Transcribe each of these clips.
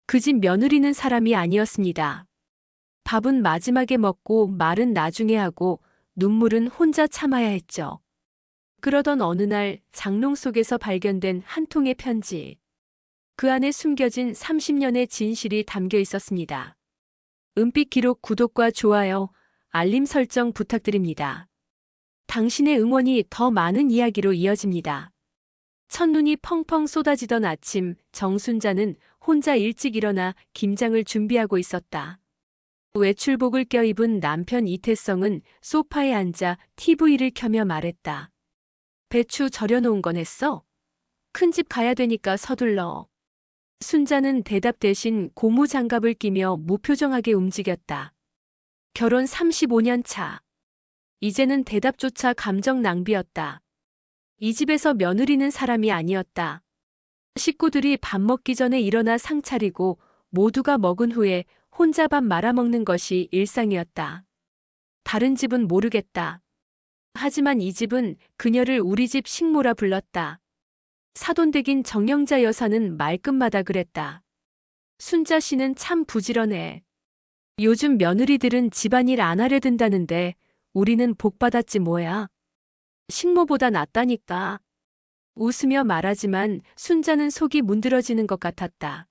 그 집 며느리는 사람이 아니었습니다. 밥은 마지막에 먹고 말은 나중에 하고 눈물은 혼자 참아야 했죠. 그러던 어느 날 장롱 속에서 발견된 한 통의 편지. 그 안에 숨겨진 30년의 진실이 담겨 있었습니다. 은빛 기록 구독과 좋아요, 알림 설정 부탁드립니다. 당신의 응원이 더 많은 이야기로 이어집니다. 첫눈이 펑펑 쏟아지던 아침, 정순자는 혼자 일찍 일어나 김장을 준비하고 있었다. 외출복을 껴입은 남편 이태성은 소파에 앉아 TV를 켜며 말했다. 배추 절여놓은 건 했어? 큰 집 가야 되니까 서둘러. 순자는 대답 대신 고무 장갑을 끼며 무표정하게 움직였다. 결혼 35년 차. 이제는 대답조차 감정 낭비였다. 이 집에서 며느리는 사람이 아니었다. 식구들이 밥 먹기 전에 일어나 상 차리고 모두가 먹은 후에 혼자 밥 말아먹는 것이 일상이었다. 다른 집은 모르겠다. 하지만 이 집은 그녀를 우리 집 식모라 불렀다. 사돈댁인 정영자 여사는 말끝마다 그랬다. 순자 씨는 참 부지런해. 요즘 며느리들은 집안일 안 하려 든다는데 우리는 복 받았지 뭐야. 식모보다 낫다니까. 웃으며 말하지만 순자는 속이 문드러지는 것 같았다.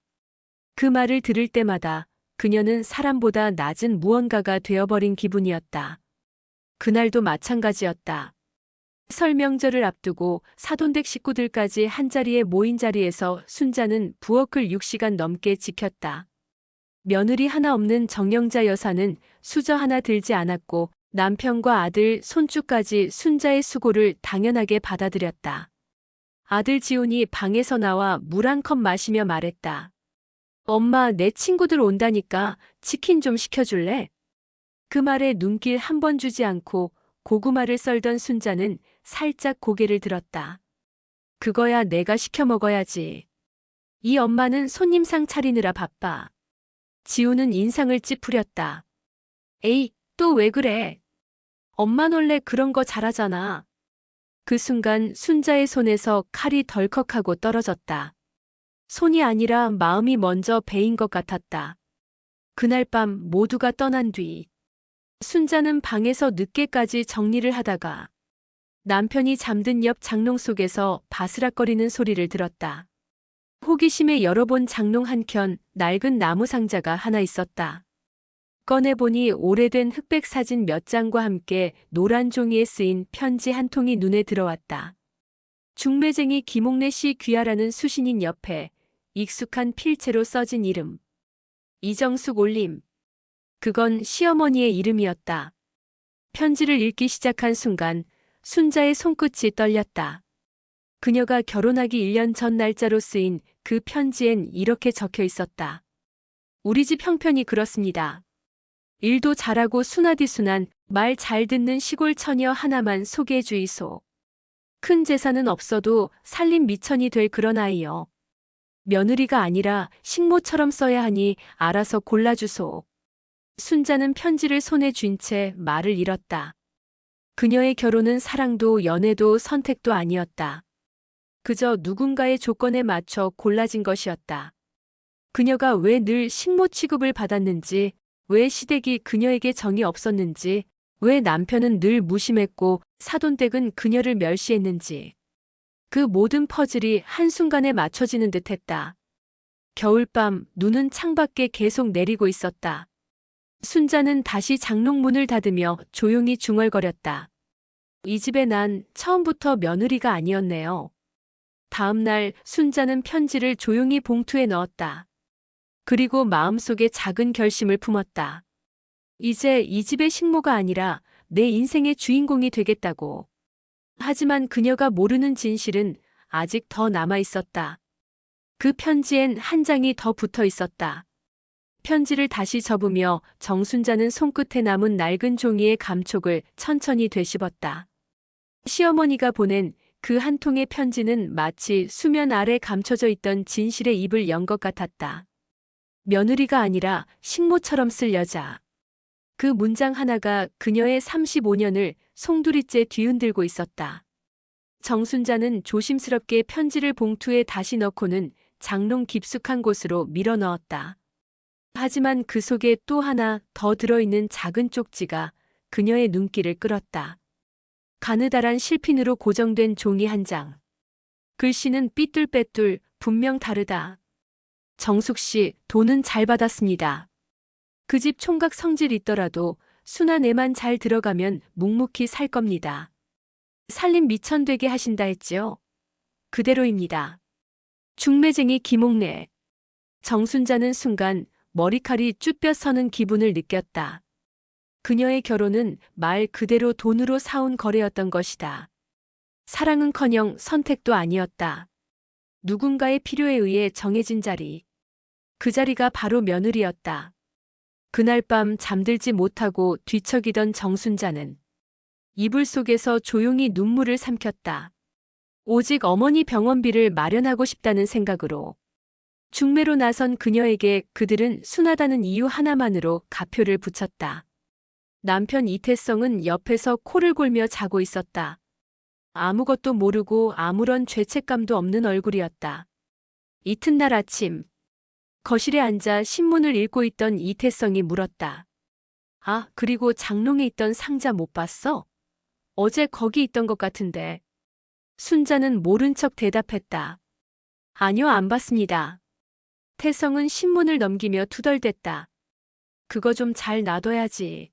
그 말을 들을 때마다 그녀는 사람보다 낮은 무언가가 되어버린 기분이었다. 그날도 마찬가지였다. 설 명절을 앞두고 사돈댁 식구들까지 한자리에 모인 자리에서 순자는 부엌을 6시간 넘게 지켰다. 며느리 하나 없는 정영자 여사는 수저 하나 들지 않았고 남편과 아들 손주까지 순자의 수고를 당연하게 받아들였다. 아들 지훈이 방에서 나와 물 한 컵 마시며 말했다. 엄마, 내 친구들 온다니까 치킨 좀 시켜줄래? 그 말에 눈길 한 번 주지 않고 고구마를 썰던 순자는 살짝 고개를 들었다. 그거야 내가 시켜 먹어야지. 이 엄마는 손님상 차리느라 바빠. 지우는 인상을 찌푸렸다. 에이, 또 왜 그래? 엄마 원래 그런 거 잘하잖아. 그 순간 순자의 손에서 칼이 덜컥하고 떨어졌다. 손이 아니라 마음이 먼저 베인 것 같았다. 그날 밤 모두가 떠난 뒤 순자는 방에서 늦게까지 정리를 하다가 남편이 잠든 옆 장롱 속에서 바스락거리는 소리를 들었다. 호기심에 열어본 장롱 한켠 낡은 나무 상자가 하나 있었다. 꺼내보니 오래된 흑백 사진 몇 장과 함께 노란 종이에 쓰인 편지 한 통이 눈에 들어왔다. 중매쟁이 김옥래 씨 귀하라는 수신인 옆에 익숙한 필체로 써진 이름. 이정숙 올림. 그건 시어머니의 이름이었다. 편지를 읽기 시작한 순간 순자의 손끝이 떨렸다. 그녀가 결혼하기 1년 전 날짜로 쓰인 그 편지엔 이렇게 적혀 있었다. 우리 집 형편이 그렇습니다. 일도 잘하고 순하디순한 말 잘 듣는 시골 처녀 하나만 소개해 주이소. 큰 재산은 없어도 살림 미천이 될 그런 아이요. 며느리가 아니라 식모처럼 써야 하니 알아서 골라주소. 순자는 편지를 손에 쥔 채 말을 잃었다. 그녀의 결혼은 사랑도 연애도 선택도 아니었다. 그저 누군가의 조건에 맞춰 골라진 것이었다. 그녀가 왜 늘 식모 취급을 받았는지, 왜 시댁이 그녀에게 정이 없었는지, 왜 남편은 늘 무심했고 사돈댁은 그녀를 멸시했는지. 그 모든 퍼즐이 한순간에 맞춰지는 듯했다. 겨울밤 눈은 창밖에 계속 내리고 있었다. 순자는 다시 장롱문을 닫으며 조용히 중얼거렸다. 이 집에 난 처음부터 며느리가 아니었네요. 다음 날 순자는 편지를 조용히 봉투에 넣었다. 그리고 마음속에 작은 결심을 품었다. 이제 이 집의 식모가 아니라 내 인생의 주인공이 되겠다고. 하지만 그녀가 모르는 진실은 아직 더 남아 있었다. 그 편지엔 한 장이 더 붙어 있었다. 편지를 다시 접으며 정순자는 손끝에 남은 낡은 종이의 감촉을 천천히 되씹었다. 시어머니가 보낸 그 한 통의 편지는 마치 수면 아래 감춰져 있던 진실의 입을 연 것 같았다. 며느리가 아니라 식모처럼 쓸 여자. 그 문장 하나가 그녀의 35년을 송두리째 뒤흔들고 있었다. 정순자는 조심스럽게 편지를 봉투에 다시 넣고는 장롱 깊숙한 곳으로 밀어 넣었다. 하지만 그 속에 또 하나 더 들어있는 작은 쪽지가 그녀의 눈길을 끌었다. 가느다란 실핀으로 고정된 종이 한 장. 글씨는 삐뚤빼뚤, 분명 다르다. 정숙 씨, 돈은 잘 받았습니다. 그 집 총각 성질 있더라도 수나 내만 잘 들어가면 묵묵히 살 겁니다. 살림 미천되게 하신다 했지요? 그대로입니다. 중매쟁이 김옥래. 정순자는 순간 머리칼이 쭈뼛 서는 기분을 느꼈다. 그녀의 결혼은 말 그대로 돈으로 사온 거래였던 것이다. 사랑은커녕 선택도 아니었다. 누군가의 필요에 의해 정해진 자리. 그 자리가 바로 며느리였다. 그날 밤 잠들지 못하고 뒤척이던 정순자는 이불 속에서 조용히 눈물을 삼켰다. 오직 어머니 병원비를 마련하고 싶다는 생각으로. 중매로 나선 그녀에게 그들은 순하다는 이유 하나만으로 가표를 붙였다. 남편 이태성은 옆에서 코를 골며 자고 있었다. 아무것도 모르고 아무런 죄책감도 없는 얼굴이었다. 이튿날 아침, 거실에 앉아 신문을 읽고 있던 이태성이 물었다. 아, 그리고 장롱에 있던 상자 못 봤어? 어제 거기 있던 것 같은데. 순자는 모른 척 대답했다. 아니요, 안 봤습니다. 태성은 신문을 넘기며 투덜댔다. 그거 좀 잘 놔둬야지.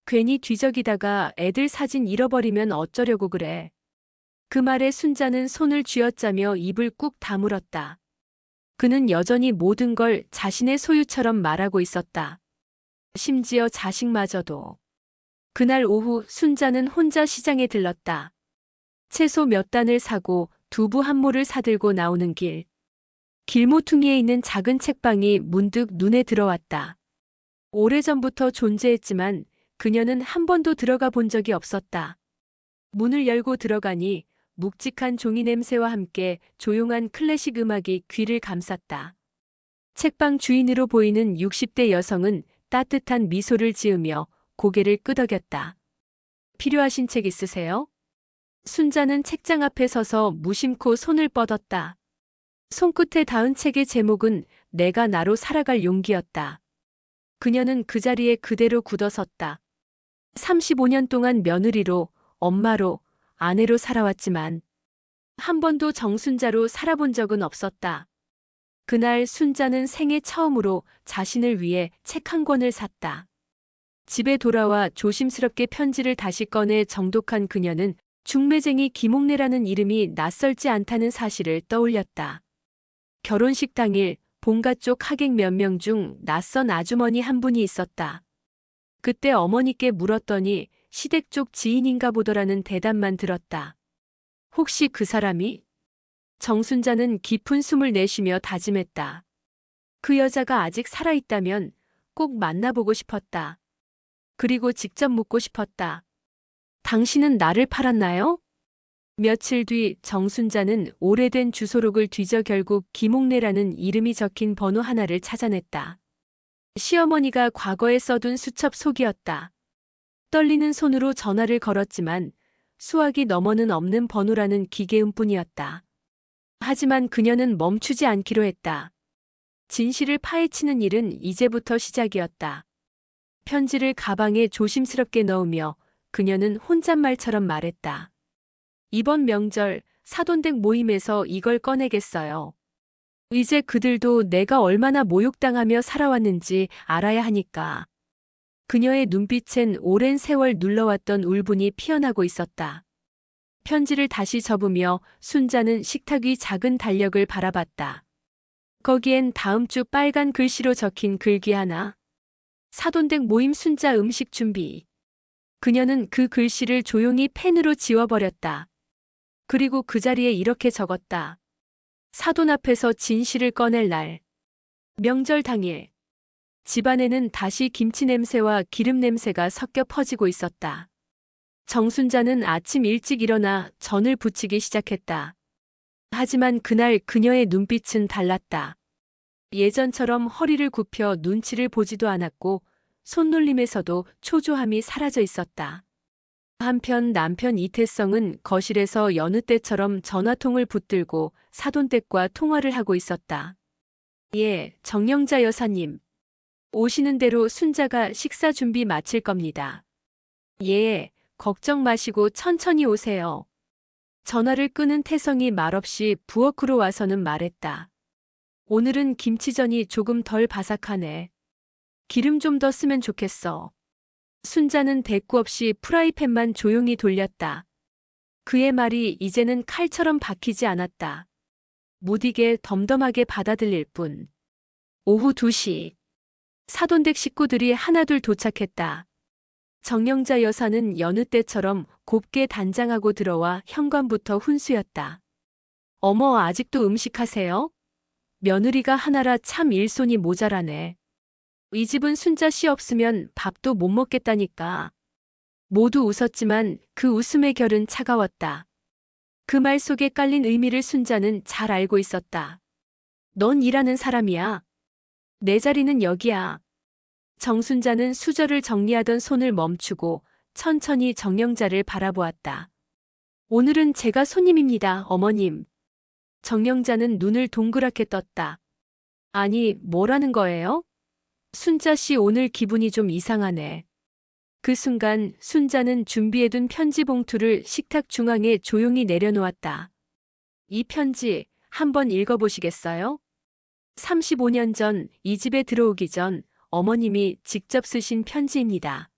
괜히 뒤적이다가 애들 사진 잃어버리면 어쩌려고 그래. 그 말에 순자는 손을 쥐어짜며 입을 꾹 다물었다. 그는 여전히 모든 걸 자신의 소유처럼 말하고 있었다. 심지어 자식마저도. 그날 오후 순자는 혼자 시장에 들렀다. 채소 몇 단을 사고 두부 한 모를 사들고 나오는 길. 길모퉁이에 있는 작은 책방이 문득 눈에 들어왔다. 오래전부터 존재했지만 그녀는 한 번도 들어가 본 적이 없었다. 문을 열고 들어가니 묵직한 종이 냄새와 함께 조용한 클래식 음악이 귀를 감쌌다. 책방 주인으로 보이는 60대 여성은 따뜻한 미소를 지으며 고개를 끄덕였다. 필요하신 책 있으세요? 순자는 책장 앞에 서서 무심코 손을 뻗었다. 손끝에 닿은 책의 제목은 내가 나로 살아갈 용기였다. 그녀는 그 자리에 그대로 굳어섰다. 35년 동안 며느리로, 엄마로, 아내로 살아왔지만 한 번도 정순자로 살아본 적은 없었다. 그날 순자는 생애 처음으로 자신을 위해 책 한 권을 샀다. 집에 돌아와 조심스럽게 편지를 다시 꺼내 정독한 그녀는 중매쟁이 김옥래라는 이름이 낯설지 않다는 사실을 떠올렸다. 결혼식 당일 본가 쪽 하객 몇 명 중 낯선 아주머니 한 분이 있었다. 그때 어머니께 물었더니 시댁 쪽 지인인가 보더라는 대답만 들었다. 혹시 그 사람이? 정순자는 깊은 숨을 내쉬며 다짐했다. 그 여자가 아직 살아있다면 꼭 만나보고 싶었다. 그리고 직접 묻고 싶었다. 당신은 나를 팔았나요? 며칠 뒤 정순자는 오래된 주소록을 뒤져 결국 김옥래라는 이름이 적힌 번호 하나를 찾아냈다. 시어머니가 과거에 써둔 수첩 속이었다. 떨리는 손으로 전화를 걸었지만 수화기 너머는 없는 번호라는 기계음뿐이었다. 하지만 그녀는 멈추지 않기로 했다. 진실을 파헤치는 일은 이제부터 시작이었다. 편지를 가방에 조심스럽게 넣으며 그녀는 혼잣말처럼 말했다. 이번 명절 사돈댁 모임에서 이걸 꺼내겠어요. 이제 그들도 내가 얼마나 모욕당하며 살아왔는지 알아야 하니까. 그녀의 눈빛엔 오랜 세월 눌러왔던 울분이 피어나고 있었다. 편지를 다시 접으며 순자는 식탁 위 작은 달력을 바라봤다. 거기엔 다음 주 빨간 글씨로 적힌 글귀 하나. 사돈댁 모임 순자 음식 준비. 그녀는 그 글씨를 조용히 펜으로 지워버렸다. 그리고 그 자리에 이렇게 적었다. 사돈 앞에서 진실을 꺼낼 날. 명절 당일. 집안에는 다시 김치 냄새와 기름 냄새가 섞여 퍼지고 있었다. 정순자는 아침 일찍 일어나 전을 부치기 시작했다. 하지만 그날 그녀의 눈빛은 달랐다. 예전처럼 허리를 굽혀 눈치를 보지도 않았고 손놀림에서도 초조함이 사라져 있었다. 한편 남편 이태성은 거실에서 여느 때처럼 전화통을 붙들고 사돈댁과 통화를 하고 있었다. 예, 정영자 여사님. 오시는 대로 순자가 식사 준비 마칠 겁니다. 예, 걱정 마시고 천천히 오세요. 전화를 끄는 태성이 말없이 부엌으로 와서는 말했다. 오늘은 김치전이 조금 덜 바삭하네. 기름 좀 더 쓰면 좋겠어. 순자는 대꾸 없이 프라이팬만 조용히 돌렸다. 그의 말이 이제는 칼처럼 박히지 않았다. 무디게 덤덤하게 받아들일 뿐. 오후 2시. 사돈댁 식구들이 하나둘 도착했다. 정영자 여사는 여느 때처럼 곱게 단장하고 들어와 현관부터 훈수였다. 어머, 아직도 음식하세요? 며느리가 하나라 참 일손이 모자라네. 이 집은 순자 씨 없으면 밥도 못 먹겠다니까. 모두 웃었지만 그 웃음의 결은 차가웠다. 그 말 속에 깔린 의미를 순자는 잘 알고 있었다. 넌 일하는 사람이야. 내 자리는 여기야. 정순자는 수저를 정리하던 손을 멈추고 천천히 정영자를 바라보았다. 오늘은 제가 손님입니다, 어머님. 정영자는 눈을 동그랗게 떴다. 아니, 뭐라는 거예요? 순자 씨 오늘 기분이 좀 이상하네. 그 순간 순자는 준비해둔 편지 봉투를 식탁 중앙에 조용히 내려놓았다. 이 편지 한번 읽어보시겠어요? 35년 전 이 집에 들어오기 전 어머님이 직접 쓰신 편지입니다.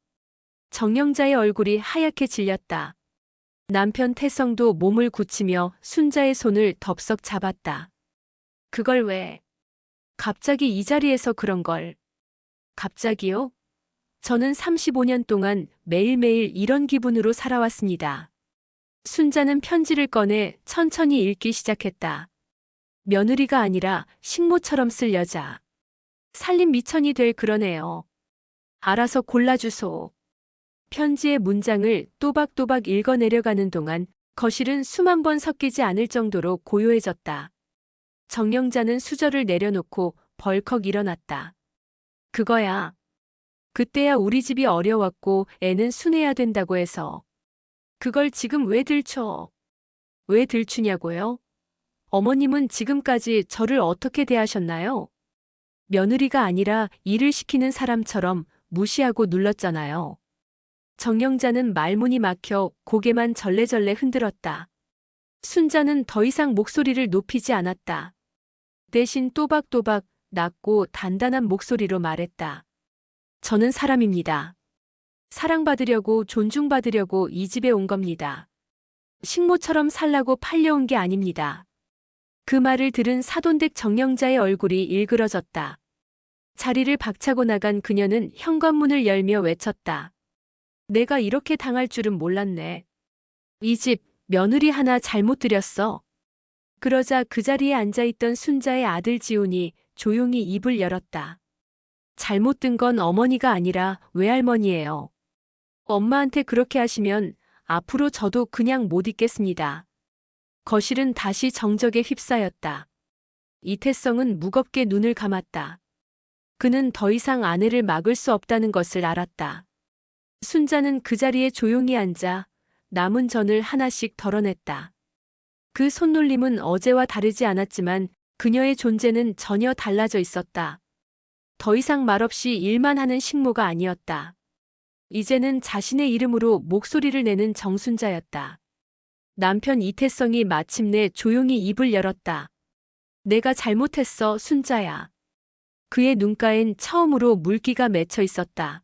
정영자의 얼굴이 하얗게 질렸다. 남편 태성도 몸을 굳히며 순자의 손을 덥석 잡았다. 그걸 왜? 갑자기 이 자리에서 그런 걸. 갑자기요? 저는 35년 동안 매일매일 이런 기분으로 살아왔습니다. 순자는 편지를 꺼내 천천히 읽기 시작했다. 며느리가 아니라 식모처럼 쓸 여자. 살림 미천이 될 그러네요. 알아서 골라주소. 편지의 문장을 또박또박 읽어내려가는 동안 거실은 수만 번 섞이지 않을 정도로 고요해졌다. 정영자는 수저를 내려놓고 벌컥 일어났다. 그거야. 그때야 우리 집이 어려웠고 애는 순해야 된다고 해서. 그걸 지금 왜 들춰? 왜 들추냐고요? 어머님은 지금까지 저를 어떻게 대하셨나요? 며느리가 아니라 일을 시키는 사람처럼 무시하고 눌렀잖아요. 정영자는 말문이 막혀 고개만 절레절레 흔들었다. 순자는 더 이상 목소리를 높이지 않았다. 대신 또박또박 낮고 단단한 목소리로 말했다. 저는 사람입니다. 사랑받으려고 존중받으려고 이 집에 온 겁니다. 식모처럼 살라고 팔려온 게 아닙니다. 그 말을 들은 사돈댁 정영자의 얼굴이 일그러졌다. 자리를 박차고 나간 그녀는 현관문을 열며 외쳤다. 내가 이렇게 당할 줄은 몰랐네. 이 집 며느리 하나 잘못 들였어. 그러자 그 자리에 앉아있던 순자의 아들 지훈이 조용히 입을 열었다. 잘못 든 건 어머니가 아니라 외할머니예요. 엄마한테 그렇게 하시면 앞으로 저도 그냥 못 있겠습니다. 거실은 다시 정적에 휩싸였다. 이태성은 무겁게 눈을 감았다. 그는 더 이상 아내를 막을 수 없다는 것을 알았다. 순자는 그 자리에 조용히 앉아 남은 전을 하나씩 덜어냈다. 그 손놀림은 어제와 다르지 않았지만 그녀의 존재는 전혀 달라져 있었다. 더 이상 말없이 일만 하는 식모가 아니었다. 이제는 자신의 이름으로 목소리를 내는 정순자였다. 남편 이태성이 마침내 조용히 입을 열었다. 내가 잘못했어, 순자야. 그의 눈가엔 처음으로 물기가 맺혀 있었다.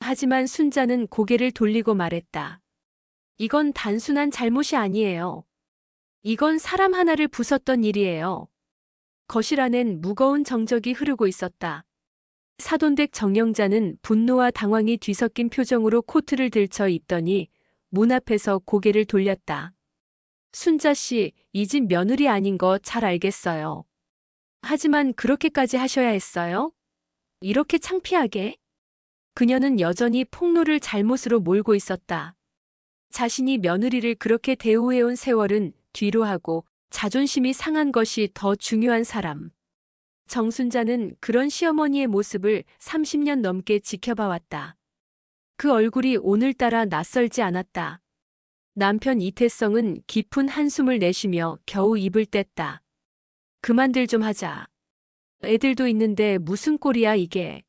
하지만 순자는 고개를 돌리고 말했다. 이건 단순한 잘못이 아니에요. 이건 사람 하나를 부쉈던 일이에요. 거실 안엔 무거운 정적이 흐르고 있었다. 사돈댁 정영자는 분노와 당황이 뒤섞인 표정으로 코트를 들쳐 입더니 문 앞에서 고개를 돌렸다. 순자 씨, 이 집 며느리 아닌 거 잘 알겠어요. 하지만 그렇게까지 하셔야 했어요? 이렇게 창피하게? 그녀는 여전히 폭로를 잘못으로 몰고 있었다. 자신이 며느리를 그렇게 대우해온 세월은 뒤로 하고 자존심이 상한 것이 더 중요한 사람. 정순자는 그런 시어머니의 모습을 30년 넘게 지켜봐왔다. 그 얼굴이 오늘따라 낯설지 않았다. 남편 이태성은 깊은 한숨을 내쉬며 겨우 입을 뗐다. 그만들 좀 하자. 애들도 있는데 무슨 꼴이야 이게.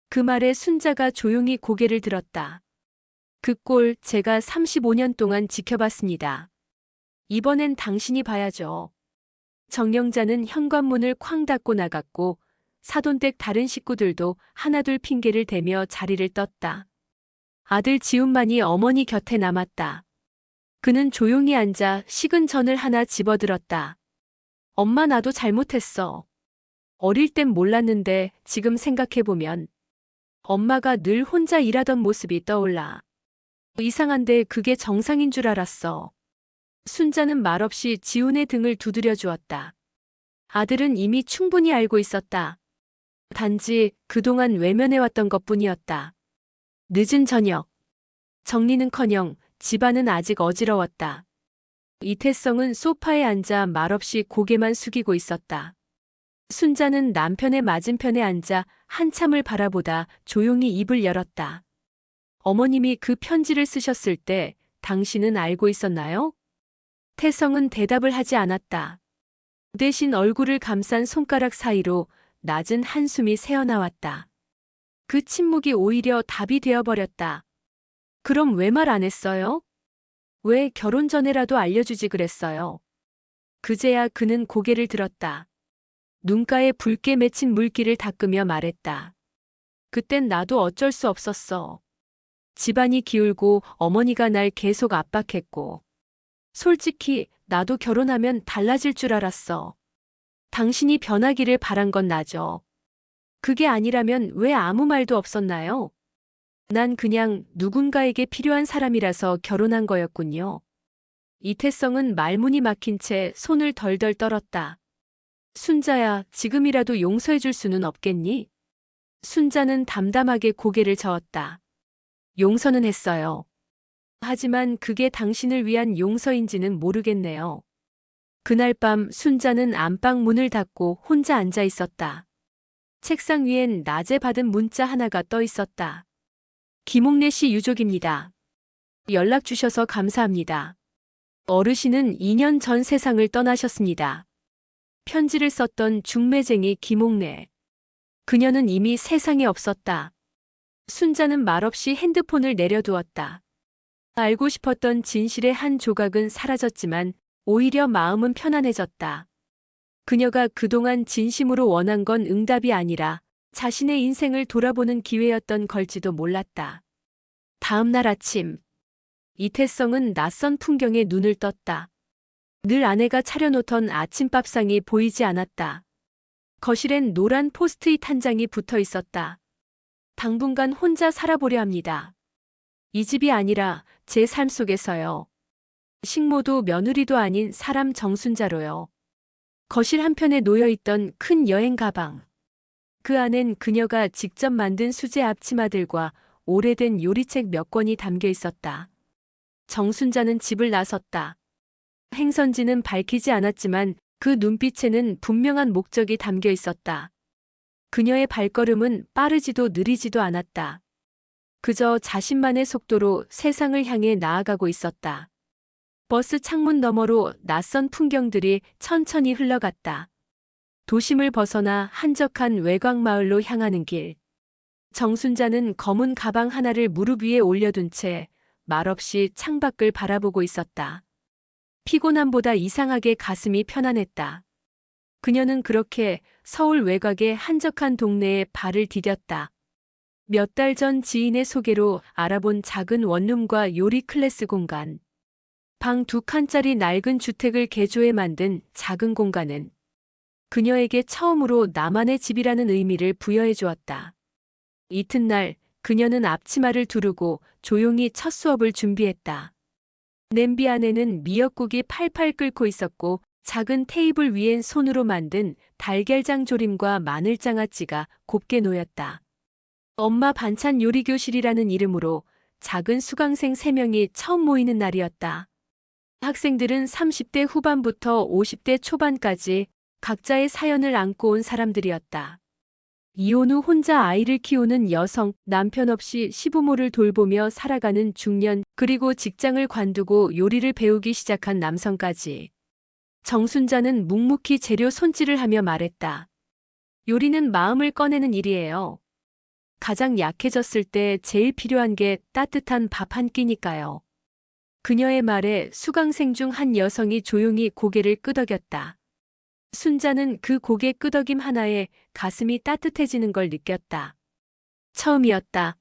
그 말에 순자가 조용히 고개를 들었다. 그 꼴 제가 35년 동안 지켜봤습니다. 이번엔 당신이 봐야죠. 정영자는 현관문을 쾅 닫고 나갔고 사돈댁 다른 식구들도 하나둘 핑계를 대며 자리를 떴다. 아들 지훈만이 어머니 곁에 남았다. 그는 조용히 앉아 식은 전을 하나 집어들었다. 엄마 나도 잘못했어. 어릴 땐 몰랐는데 지금 생각해보면 엄마가 늘 혼자 일하던 모습이 떠올라. 이상한데 그게 정상인 줄 알았어. 순자는 말없이 지훈의 등을 두드려 주었다. 아들은 이미 충분히 알고 있었다. 단지 그동안 외면해왔던 것뿐이었다. 늦은 저녁. 정리는커녕 집안은 아직 어지러웠다. 이태성은 소파에 앉아 말없이 고개만 숙이고 있었다. 순자는 남편의 맞은편에 앉아 한참을 바라보다 조용히 입을 열었다. 어머님이 그 편지를 쓰셨을 때 당신은 알고 있었나요? 태성은 대답을 하지 않았다. 대신 얼굴을 감싼 손가락 사이로 낮은 한숨이 새어나왔다. 그 침묵이 오히려 답이 되어버렸다. 그럼 왜 말 안 했어요? 왜 결혼 전에라도 알려주지 그랬어요? 그제야 그는 고개를 들었다. 눈가에 붉게 맺힌 물기를 닦으며 말했다. 그땐 나도 어쩔 수 없었어. 집안이 기울고 어머니가 날 계속 압박했고. 솔직히 나도 결혼하면 달라질 줄 알았어. 당신이 변하기를 바란 건 나죠. 그게 아니라면 왜 아무 말도 없었나요? 난 그냥 누군가에게 필요한 사람이라서 결혼한 거였군요. 이태성은 말문이 막힌 채 손을 덜덜 떨었다. 순자야, 지금이라도 용서해 줄 수는 없겠니? 순자는 담담하게 고개를 저었다. 용서는 했어요. 하지만 그게 당신을 위한 용서인지는 모르겠네요. 그날 밤 순자는 안방 문을 닫고 혼자 앉아 있었다. 책상 위엔 낮에 받은 문자 하나가 떠 있었다. 김옥래 씨 유족입니다. 연락 주셔서 감사합니다. 어르신은 2년 전 세상을 떠나셨습니다. 편지를 썼던 중매쟁이 김옥래. 그녀는 이미 세상에 없었다. 순자는 말없이 핸드폰을 내려두었다. 알고 싶었던 진실의 한 조각은 사라졌지만 오히려 마음은 편안해졌다. 그녀가 그동안 진심으로 원한 건 응답이 아니라 자신의 인생을 돌아보는 기회였던 걸지도 몰랐다. 다음 날 아침, 이태성은 낯선 풍경에 눈을 떴다. 늘 아내가 차려놓던 아침밥상이 보이지 않았다. 거실엔 노란 포스트잇 한 장이 붙어 있었다. 당분간 혼자 살아보려 합니다. 이 집이 아니라 제 삶 속에서요. 식모도 며느리도 아닌 사람 정순자로요. 거실 한편에 놓여있던 큰 여행 가방. 그 안엔 그녀가 직접 만든 수제 앞치마들과 오래된 요리책 몇 권이 담겨 있었다. 정순자는 집을 나섰다. 행선지는 밝히지 않았지만 그 눈빛에는 분명한 목적이 담겨 있었다. 그녀의 발걸음은 빠르지도 느리지도 않았다. 그저 자신만의 속도로 세상을 향해 나아가고 있었다. 버스 창문 너머로 낯선 풍경들이 천천히 흘러갔다. 도심을 벗어나 한적한 외곽마을로 향하는 길. 정순자는 검은 가방 하나를 무릎 위에 올려둔 채 말없이 창밖을 바라보고 있었다. 피곤함보다 이상하게 가슴이 편안했다. 그녀는 그렇게 서울 외곽의 한적한 동네에 발을 디뎠다. 몇 달 전 지인의 소개로 알아본 작은 원룸과 요리 클래스 공간. 방 2칸짜리 낡은 주택을 개조해 만든 작은 공간은 그녀에게 처음으로 나만의 집이라는 의미를 부여해 주었다. 이튿날 그녀는 앞치마를 두르고 조용히 첫 수업을 준비했다. 냄비 안에는 미역국이 팔팔 끓고 있었고 작은 테이블 위엔 손으로 만든 달걀장 조림과 마늘장아찌가 곱게 놓였다. 엄마 반찬 요리 교실이라는 이름으로 작은 수강생 3명이 처음 모이는 날이었다. 학생들은 30대 후반부터 50대 초반까지 각자의 사연을 안고 온 사람들이었다. 이혼 후 혼자 아이를 키우는 여성, 남편 없이 시부모를 돌보며 살아가는 중년, 그리고 직장을 관두고 요리를 배우기 시작한 남성까지. 정순자는 묵묵히 재료 손질을 하며 말했다. 요리는 마음을 꺼내는 일이에요. 가장 약해졌을 때 제일 필요한 게 따뜻한 밥 한 끼니까요. 그녀의 말에 수강생 중 한 여성이 조용히 고개를 끄덕였다. 순자는 그 고개 끄덕임 하나에 가슴이 따뜻해지는 걸 느꼈다. 처음이었다.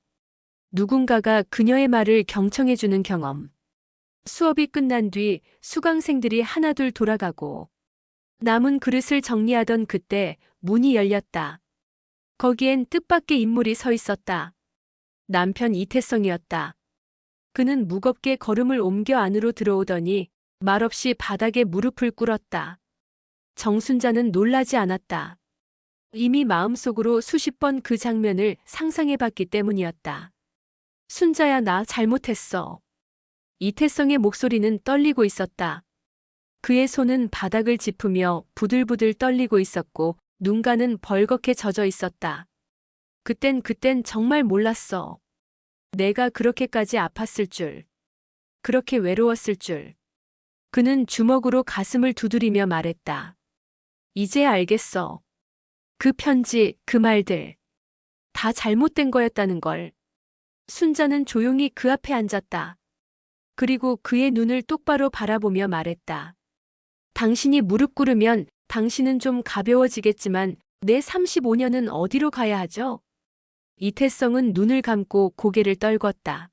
누군가가 그녀의 말을 경청해주는 경험. 수업이 끝난 뒤 수강생들이 하나둘 돌아가고 남은 그릇을 정리하던 그때 문이 열렸다. 거기엔 뜻밖의 인물이 서 있었다. 남편 이태성이었다. 그는 무겁게 걸음을 옮겨 안으로 들어오더니 말없이 바닥에 무릎을 꿇었다. 정순자는 놀라지 않았다. 이미 마음속으로 수십 번 그 장면을 상상해봤기 때문이었다. 순자야, 나 잘못했어. 이태성의 목소리는 떨리고 있었다. 그의 손은 바닥을 짚으며 부들부들 떨리고 있었고 눈가는 벌겋게 젖어 있었다. 그땐 정말 몰랐어. 내가 그렇게까지 아팠을 줄. 그렇게 외로웠을 줄. 그는 주먹으로 가슴을 두드리며 말했다. 이제야 알겠어. 그 편지, 그 말들. 다 잘못된 거였다는 걸. 순자는 조용히 그 앞에 앉았다. 그리고 그의 눈을 똑바로 바라보며 말했다. 당신이 무릎 꿇으면 당신은 좀 가벼워지겠지만 내 35년은 어디로 가야 하죠? 이태성은 눈을 감고 고개를 떨궜다.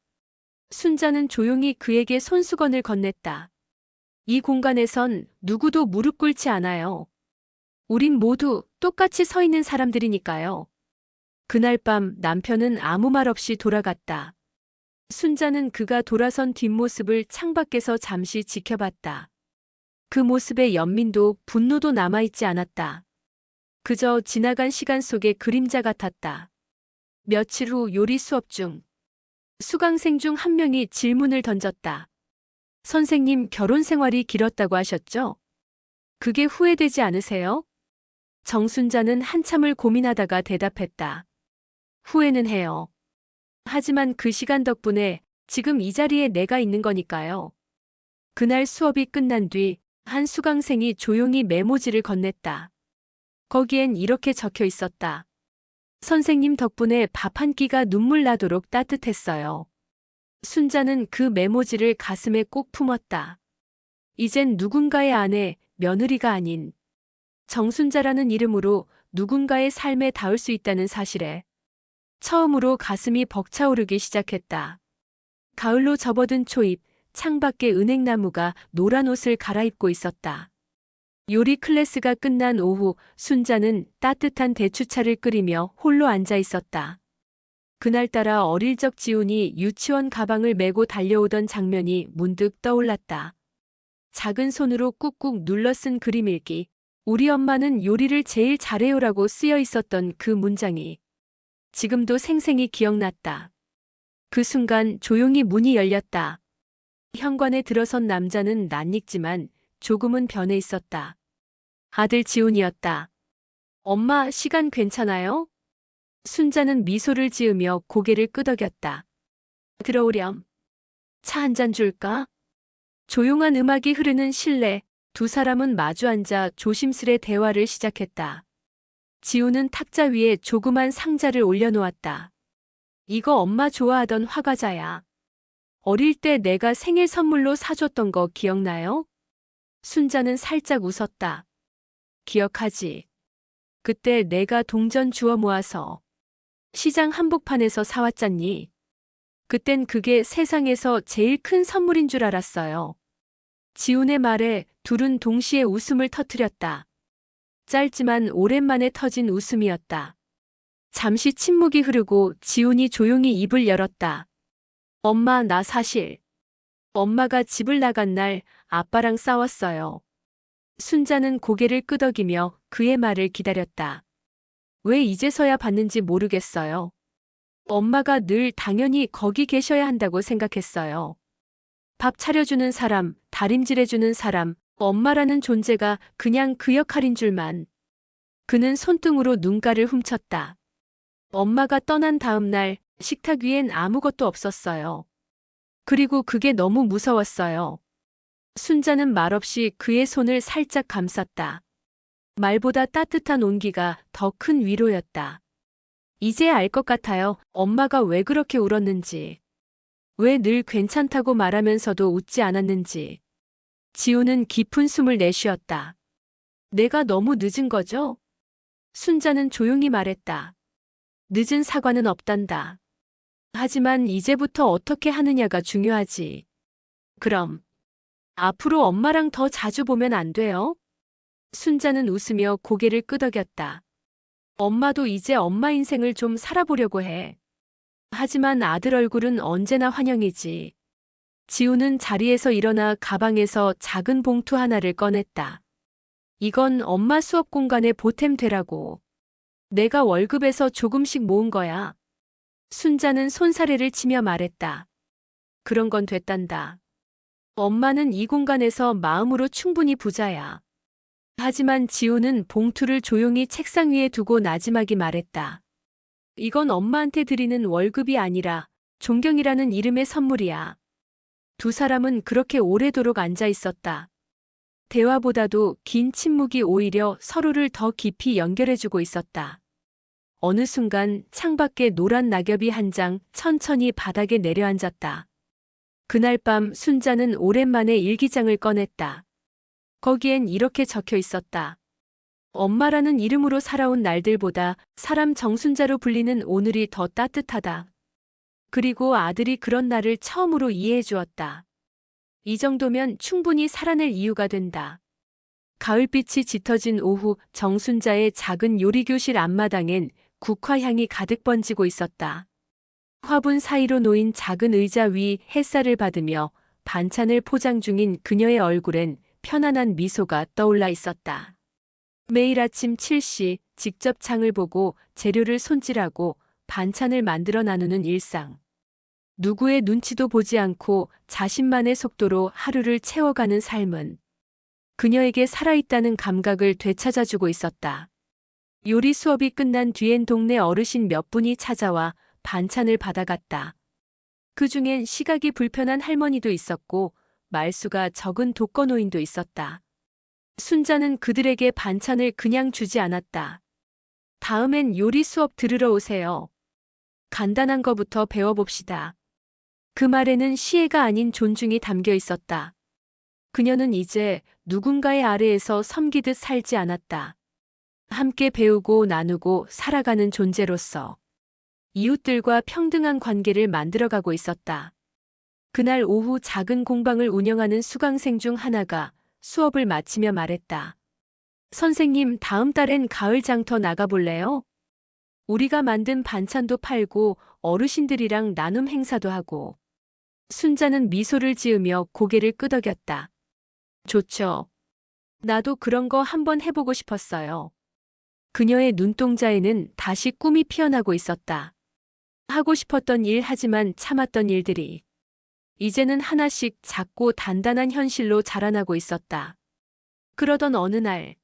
순자는 조용히 그에게 손수건을 건넸다. 이 공간에선 누구도 무릎 꿇지 않아요. 우린 모두 똑같이 서 있는 사람들이니까요. 그날 밤 남편은 아무 말 없이 돌아갔다. 순자는 그가 돌아선 뒷모습을 창밖에서 잠시 지켜봤다. 그 모습에 연민도 분노도 남아있지 않았다. 그저 지나간 시간 속의 그림자 같았다. 며칠 후 요리 수업 중 수강생 중 한 명이 질문을 던졌다. 선생님, 결혼 생활이 길었다고 하셨죠? 그게 후회되지 않으세요? 정순자는 한참을 고민하다가 대답했다. 후회는 해요. 하지만 그 시간 덕분에 지금 이 자리에 내가 있는 거니까요. 그날 수업이 끝난 뒤 한 수강생이 조용히 메모지를 건넸다. 거기엔 이렇게 적혀 있었다. 선생님 덕분에 밥 한 끼가 눈물 나도록 따뜻했어요. 순자는 그 메모지를 가슴에 꼭 품었다. 이젠 누군가의 아내, 며느리가 아닌 정순자라는 이름으로 누군가의 삶에 닿을 수 있다는 사실에 처음으로 가슴이 벅차오르기 시작했다. 가을로 접어든 초입, 창밖에 은행나무가 노란 옷을 갈아입고 있었다. 요리 클래스가 끝난 오후 순자는 따뜻한 대추차를 끓이며 홀로 앉아 있었다. 그날따라 어릴 적 지훈이 유치원 가방을 메고 달려오던 장면이 문득 떠올랐다. 작은 손으로 꾹꾹 눌러 쓴 그림 일기. 우리 엄마는 요리를 제일 잘해요라고 쓰여 있었던 그 문장이 지금도 생생히 기억났다. 그 순간 조용히 문이 열렸다. 현관에 들어선 남자는 낯익지만 조금은 변해 있었다. 아들 지훈이었다. 엄마, 시간 괜찮아요? 순자는 미소를 지으며 고개를 끄덕였다. 들어오렴. 차 한 잔 줄까? 조용한 음악이 흐르는 실내, 두 사람은 마주 앉아 조심스레 대화를 시작했다. 지훈은 탁자 위에 조그만 상자를 올려놓았다. 이거 엄마 좋아하던 화과자야. 어릴 때 내가 생일 선물로 사줬던 거 기억나요? 순자는 살짝 웃었다. 기억하지. 그때 내가 동전 주워 모아서 시장 한복판에서 사왔잖니. 그땐 그게 세상에서 제일 큰 선물인 줄 알았어요. 지훈의 말에 둘은 동시에 웃음을 터뜨렸다. 짧지만 오랜만에 터진 웃음이었다. 잠시 침묵이 흐르고 지훈이 조용히 입을 열었다. 엄마, 나 사실 엄마가 집을 나간 날 아빠랑 싸웠어요. 순자는 고개를 끄덕이며 그의 말을 기다렸다. 왜 이제서야 봤는지 모르겠어요. 엄마가 늘 당연히 거기 계셔야 한다고 생각했어요. 밥 차려주는 사람, 다림질해주는 사람, 엄마라는 존재가 그냥 그 역할인 줄만. 그는 손등으로 눈가를 훔쳤다. 엄마가 떠난 다음 날 식탁 위엔 아무것도 없었어요. 그리고 그게 너무 무서웠어요. 순자는 말없이 그의 손을 살짝 감쌌다. 말보다 따뜻한 온기가 더 큰 위로였다. 이제 알 것 같아요. 엄마가 왜 그렇게 울었는지. 왜 늘 괜찮다고 말하면서도 웃지 않았는지. 지우는 깊은 숨을 내쉬었다. 내가 너무 늦은 거죠? 순자는 조용히 말했다. 늦은 사과는 없단다. 하지만 이제부터 어떻게 하느냐가 중요하지. 그럼 앞으로 엄마랑 더 자주 보면 안 돼요? 순자는 웃으며 고개를 끄덕였다. 엄마도 이제 엄마 인생을 좀 살아보려고 해. 하지만 아들 얼굴은 언제나 환영이지. 지우는 자리에서 일어나 가방에서 작은 봉투 하나를 꺼냈다. 이건 엄마 수업 공간에 보탬 되라고. 내가 월급에서 조금씩 모은 거야. 순자는 손사래를 치며 말했다. 그런 건 됐단다. 엄마는 이 공간에서 마음으로 충분히 부자야. 하지만 지우는 봉투를 조용히 책상 위에 두고 나지막이 말했다. 이건 엄마한테 드리는 월급이 아니라 존경이라는 이름의 선물이야. 두 사람은 그렇게 오래도록 앉아 있었다. 대화보다도 긴 침묵이 오히려 서로를 더 깊이 연결해주고 있었다. 어느 순간 창밖에 노란 낙엽이 한 장 천천히 바닥에 내려앉았다. 그날 밤 순자는 오랜만에 일기장을 꺼냈다. 거기엔 이렇게 적혀 있었다. 엄마라는 이름으로 살아온 날들보다 사람 정순자로 불리는 오늘이 더 따뜻하다. 그리고 아들이 그런 나를 처음으로 이해해 주었다. 이 정도면 충분히 살아낼 이유가 된다. 가을빛이 짙어진 오후 정순자의 작은 요리교실 앞마당엔 국화향이 가득 번지고 있었다. 화분 사이로 놓인 작은 의자 위 햇살을 받으며 반찬을 포장 중인 그녀의 얼굴엔 편안한 미소가 떠올라 있었다. 매일 아침 7시 직접 창을 보고 재료를 손질하고 반찬을 만들어 나누는 일상. 누구의 눈치도 보지 않고 자신만의 속도로 하루를 채워가는 삶은 그녀에게 살아있다는 감각을 되찾아주고 있었다. 요리 수업이 끝난 뒤엔 동네 어르신 몇 분이 찾아와 반찬을 받아갔다. 그중엔 시각이 불편한 할머니도 있었고 말수가 적은 독거노인도 있었다. 순자는 그들에게 반찬을 그냥 주지 않았다. 다음엔 요리 수업 들으러 오세요. 간단한 거부터 배워봅시다. 그 말에는 시혜가 아닌 존중이 담겨 있었다. 그녀는 이제 누군가의 아래에서 섬기듯 살지 않았다. 함께 배우고 나누고 살아가는 존재로서 이웃들과 평등한 관계를 만들어가고 있었다. 그날 오후 작은 공방을 운영하는 수강생 중 하나가 수업을 마치며 말했다. 선생님, 다음 달엔 가을 장터 나가볼래요? 우리가 만든 반찬도 팔고 어르신들이랑 나눔 행사도 하고. 순자는 미소를 지으며 고개를 끄덕였다. 좋죠. 나도 그런 거 한번 해보고 싶었어요. 그녀의 눈동자에는 다시 꿈이 피어나고 있었다. 하고 싶었던 일 하지만 참았던 일들이 이제는 하나씩 작고 단단한 현실로 자라나고 있었다. 그러던 어느 날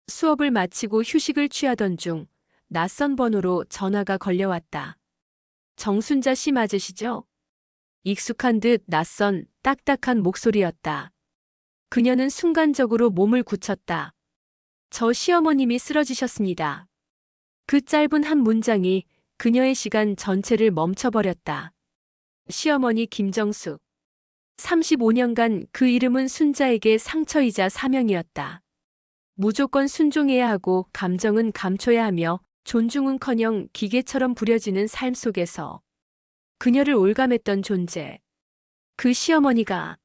수업을 마치고 휴식을 취하던 중 낯선 번호로 전화가 걸려왔다. 정순자 씨 맞으시죠? 익숙한 듯 낯선 딱딱한 목소리였다. 그녀는 순간적으로 몸을 굳혔다. 저 시어머님이 쓰러지셨습니다. 그 짧은 한 문장이 그녀의 시간 전체를 멈춰버렸다. 시어머니 김정숙. 35년간 그 이름은 순자에게 상처이자 사명이었다. 무조건 순종해야 하고 감정은 감춰야 하며 존중은커녕 기계처럼 부려지는 삶 속에서 그녀를 올감했던 존재. 그 시어머니가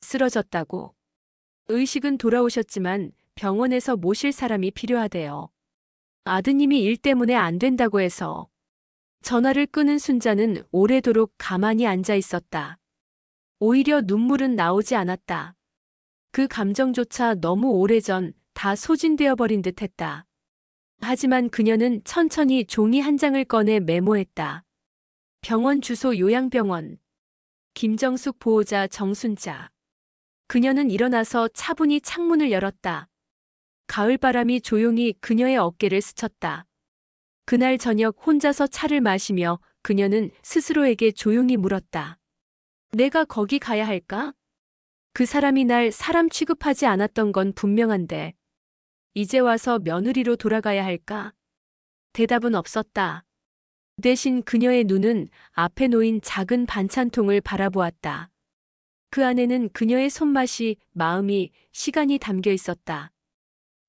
쓰러졌다고. 의식은 돌아오셨지만 병원에서 모실 사람이 필요하대요. 아드님이 일 때문에 안 된다고 해서. 전화를 끊은 순자는 오래도록 가만히 앉아 있었다. 오히려 눈물은 나오지 않았다. 그 감정조차 너무 오래전 다 소진되어 버린 듯 했다. 하지만 그녀는 천천히 종이 한 장을 꺼내 메모했다. 병원 주소 요양병원. 김정숙 보호자 정순자. 그녀는 일어나서 차분히 창문을 열었다. 가을바람이 조용히 그녀의 어깨를 스쳤다. 그날 저녁 혼자서 차를 마시며 그녀는 스스로에게 조용히 물었다. 내가 거기 가야 할까? 그 사람이 날 사람 취급하지 않았던 건 분명한데, 이제 와서 며느리로 돌아가야 할까? 대답은 없었다. 대신 그녀의 눈은 앞에 놓인 작은 반찬통을 바라보았다. 그 안에는 그녀의 손맛이, 마음이, 시간이 담겨 있었다.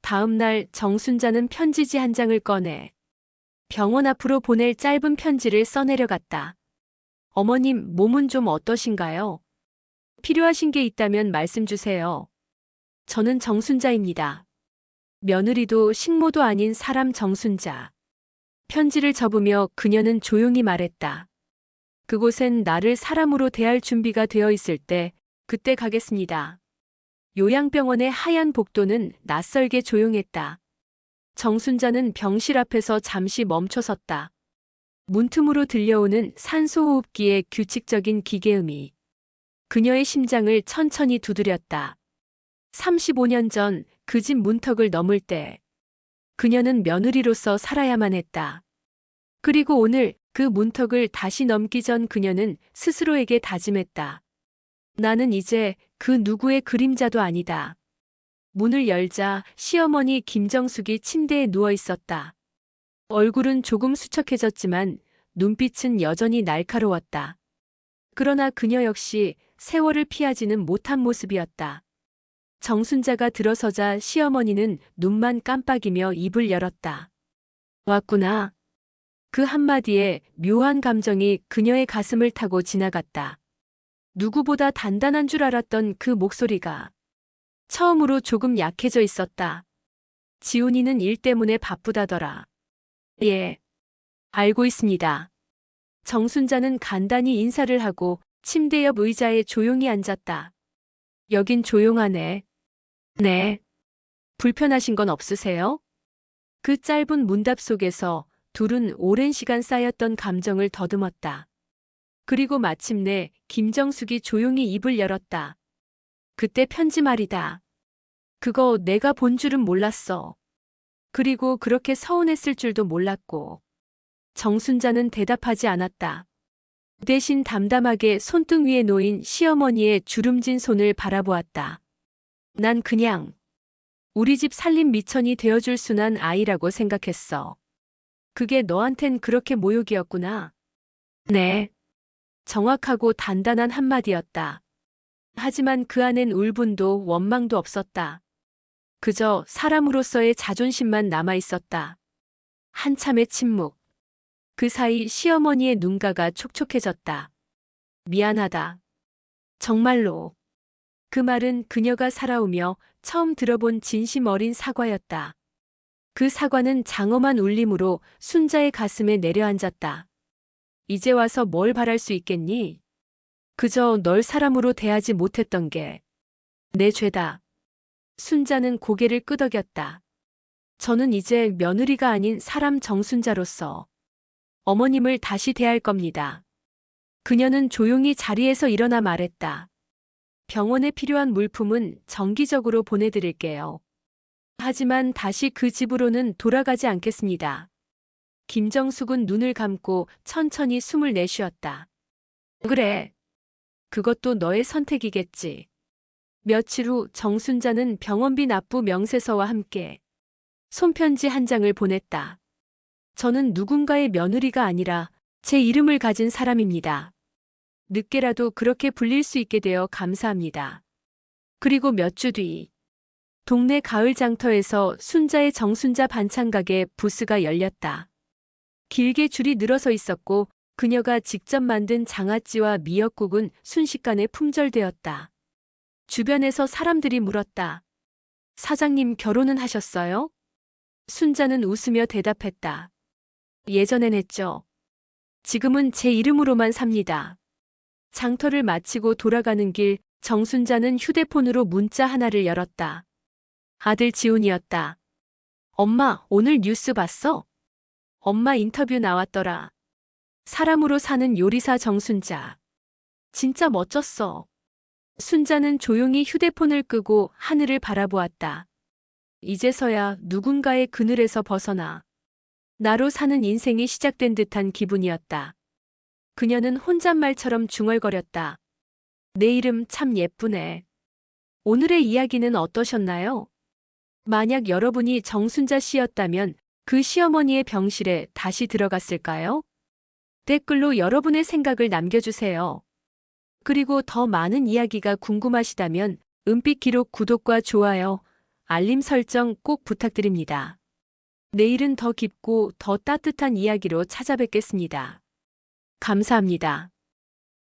다음 날 정순자는 편지지 한 장을 꺼내 병원 앞으로 보낼 짧은 편지를 써내려갔다. 어머님, 몸은 좀 어떠신가요? 필요하신 게 있다면 말씀 주세요. 저는 정순자입니다. 며느리도 식모도 아닌 사람 정순자. 편지를 접으며 그녀는 조용히 말했다. 그곳엔 나를 사람으로 대할 준비가 되어 있을 때, 그때 가겠습니다. 요양병원의 하얀 복도는 낯설게 조용했다. 정순자는 병실 앞에서 잠시 멈춰섰다. 문틈으로 들려오는 산소호흡기의 규칙적인 기계음이 그녀의 심장을 천천히 두드렸다. 35년 전 그 집 문턱을 넘을 때 그녀는 며느리로서 살아야만 했다. 그리고 오늘 그 문턱을 다시 넘기 전 그녀는 스스로에게 다짐했다. 나는 이제 그 누구의 그림자도 아니다. 문을 열자 시어머니 김정숙이 침대에 누워 있었다. 얼굴은 조금 수척해졌지만 눈빛은 여전히 날카로웠다. 그러나 그녀 역시 세월을 피하지는 못한 모습이었다. 정순자가 들어서자 시어머니는 눈만 깜빡이며 입을 열었다. 왔구나. 그 한마디에 묘한 감정이 그녀의 가슴을 타고 지나갔다. 누구보다 단단한 줄 알았던 그 목소리가 처음으로 조금 약해져 있었다. 지훈이는 일 때문에 바쁘다더라. 예, 알고 있습니다. 정순자는 간단히 인사를 하고 침대 옆 의자에 조용히 앉았다. 여긴 조용하네. 네. 불편하신 건 없으세요? 그 짧은 문답 속에서 둘은 오랜 시간 쌓였던 감정을 더듬었다. 그리고 마침내 김정숙이 조용히 입을 열었다. 그때 편지 말이다. 그거 내가 본 줄은 몰랐어. 그리고 그렇게 서운했을 줄도 몰랐고. 정순자는 대답하지 않았다. 대신 담담하게 손등 위에 놓인 시어머니의 주름진 손을 바라보았다. 난 그냥 우리 집 살림 미천이 되어줄 순한 아이라고 생각했어. 그게 너한텐 그렇게 모욕이었구나. 네. 정확하고 단단한 한마디였다. 하지만 그 안엔 울분도 원망도 없었다. 그저 사람으로서의 자존심만 남아 있었다. 한참의 침묵. 그 사이 시어머니의 눈가가 촉촉해졌다. 미안하다. 정말로. 그 말은 그녀가 살아오며 처음 들어본 진심 어린 사과였다. 그 사과는 장엄한 울림으로 순자의 가슴에 내려앉았다. 이제 와서 뭘 바랄 수 있겠니? 그저 널 사람으로 대하지 못했던 게 내 죄다. 순자는 고개를 끄덕였다. 저는 이제 며느리가 아닌 사람 정순자로서 어머님을 다시 대할 겁니다. 그녀는 조용히 자리에서 일어나 말했다. 병원에 필요한 물품은 정기적으로 보내드릴게요. 하지만 다시 그 집으로는 돌아가지 않겠습니다. 김정숙은 눈을 감고 천천히 숨을 내쉬었다. 그래. 그것도 너의 선택이겠지. 며칠 후 정순자는 병원비 납부 명세서와 함께 손편지 한 장을 보냈다. 저는 누군가의 며느리가 아니라 제 이름을 가진 사람입니다. 늦게라도 그렇게 불릴 수 있게 되어 감사합니다. 그리고 몇 주 뒤, 동네 가을 장터에서 순자의 정순자 반찬가게 부스가 열렸다. 길게 줄이 늘어서 있었고 그녀가 직접 만든 장아찌와 미역국은 순식간에 품절되었다. 주변에서 사람들이 물었다. 사장님 결혼은 하셨어요? 순자는 웃으며 대답했다. 예전엔 했죠. 지금은 제 이름으로만 삽니다. 장터를 마치고 돌아가는 길 정순자는 휴대폰으로 문자 하나를 열었다. 아들 지훈이었다. 엄마, 오늘 뉴스 봤어? 엄마 인터뷰 나왔더라. 사람으로 사는 요리사 정순자. 진짜 멋졌어. 순자는 조용히 휴대폰을 끄고 하늘을 바라보았다. 이제서야 누군가의 그늘에서 벗어나 나로 사는 인생이 시작된 듯한 기분이었다. 그녀는 혼잣말처럼 중얼거렸다. 내 이름 참 예쁘네. 오늘의 이야기는 어떠셨나요? 만약 여러분이 정순자 씨였다면 그 시어머니의 병실에 다시 들어갔을까요? 댓글로 여러분의 생각을 남겨주세요. 그리고 더 많은 이야기가 궁금하시다면 은빛 기록 구독과 좋아요, 알림 설정 꼭 부탁드립니다. 내일은 더 깊고 더 따뜻한 이야기로 찾아뵙겠습니다. 감사합니다.